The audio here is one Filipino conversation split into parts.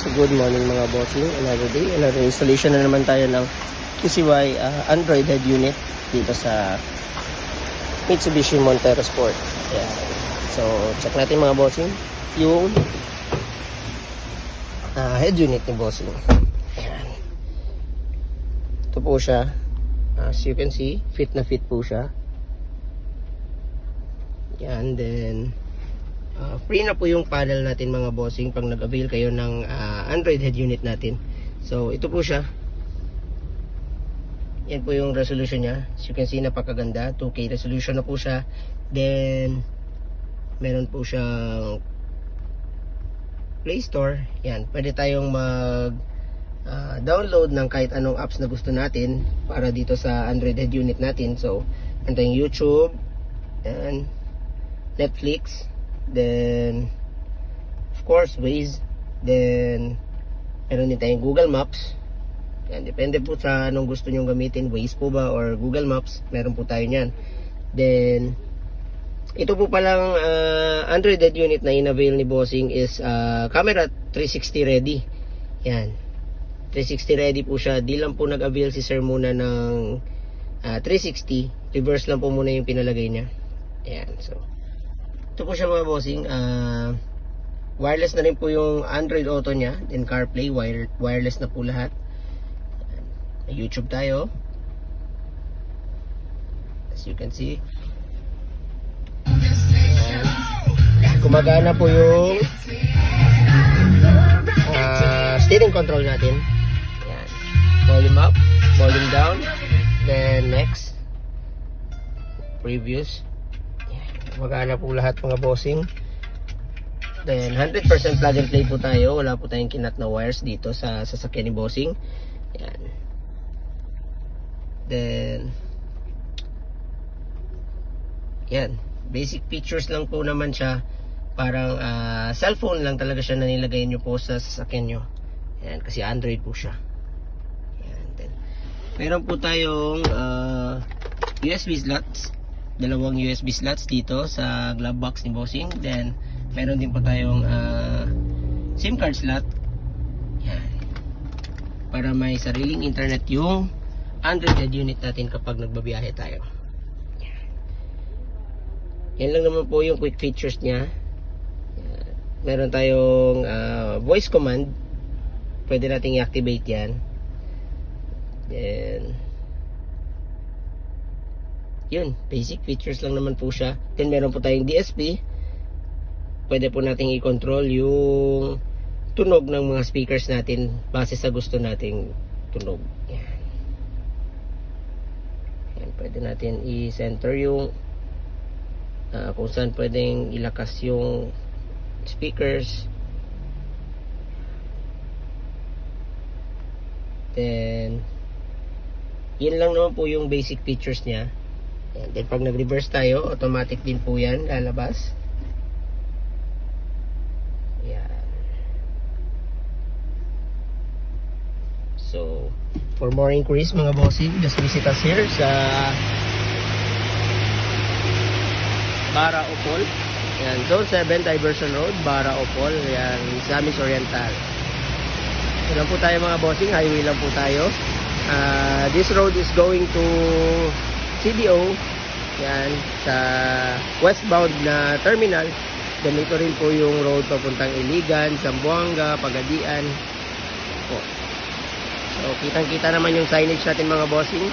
So good morning mga bossing, another day, another installation na naman tayo ng QCY Android head unit dito sa Mitsubishi Montero Sport. Ayan. So check natin mga bossing yung head unit ni bossing. Ayan. Ito po siya, as you can see, fit na fit po siya. Ayan, then free na po yung panel natin mga bossing pag nag-avail kayo ng Android head unit natin. So ito po siya. Yan po yung resolution niya. As you can see, napakaganda. 2K resolution na po siya. Then meron po siyang Play Store. Yan, pwede tayong mag download ng kahit anong apps na gusto natin para dito sa Android head unit natin. So meron tayong YouTube and Netflix, then of course Waze, then meron din tayong Google Maps. Yan, depende po sa anong gusto nyong gamitin, Waze po ba or Google Maps, meron po tayo nyan. Then ito po palang Android head unit na in-avail ni bossing is camera 360 ready. Yan, 360 ready po siya. Di lang po nag-avail si sir muna ng 360, reverse lang po muna yung pinalagay niya. Yan, so ito po siya mga bossing. Wireless na rin po yung Android Auto niya. Then CarPlay, wireless na po lahat. May YouTube tayo, as you can see. Gumagana po yung steering control natin. Yan. Volume up, volume down. Then next, previews. Magana po lahat mga bossing. Then 100% plug and play po tayo. Wala po tayong kinat na wires dito sa sasakyan ni bossing. Yan. Then yan, basic features lang po naman siya. Parang cellphone lang talaga siya na nilagay nyo po sa sasakyan nyo. Yan, kasi Android po siya. Yan. Then meron po tayong USB slots. Dalawang USB slots dito sa glove box ni bossing. Then meron din po tayong SIM card slot. Yan. Para may sariling internet yung Android head unit natin kapag nagbabiyahe tayo. Yan lang naman po yung quick features niya. Yan. Meron tayong voice command. Pwede nating i-activate yan. Then yun, basic features lang naman po siya. Then meron po tayong DSP. Pwede po nating i-control yung tunog ng mga speakers natin base sa gusto nating tunog. Yan. Yan, pwede natin i-center yung kung saan pwedeng ilakas yung speakers. Then yun lang naman po yung basic features niya. And then pag nag-reverse tayo, automatic din po yan lalabas. Yan. So for more inquiries mga bossing, just visit us here sa Bara Opol. Yan, Zone 7 Diversion Road, Bara Opol. Yan, Misamis Oriental. Yan lang po tayo mga bossing, highway lang po tayo. This road is going to CDO. Yan, sa westbound na terminal. Ganito rin po yung road papuntang Iligan, Zamboanga, Pagadian po. So kitang kita naman yung signage natin mga bossing.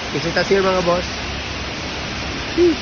Visit us here mga boss. Peace.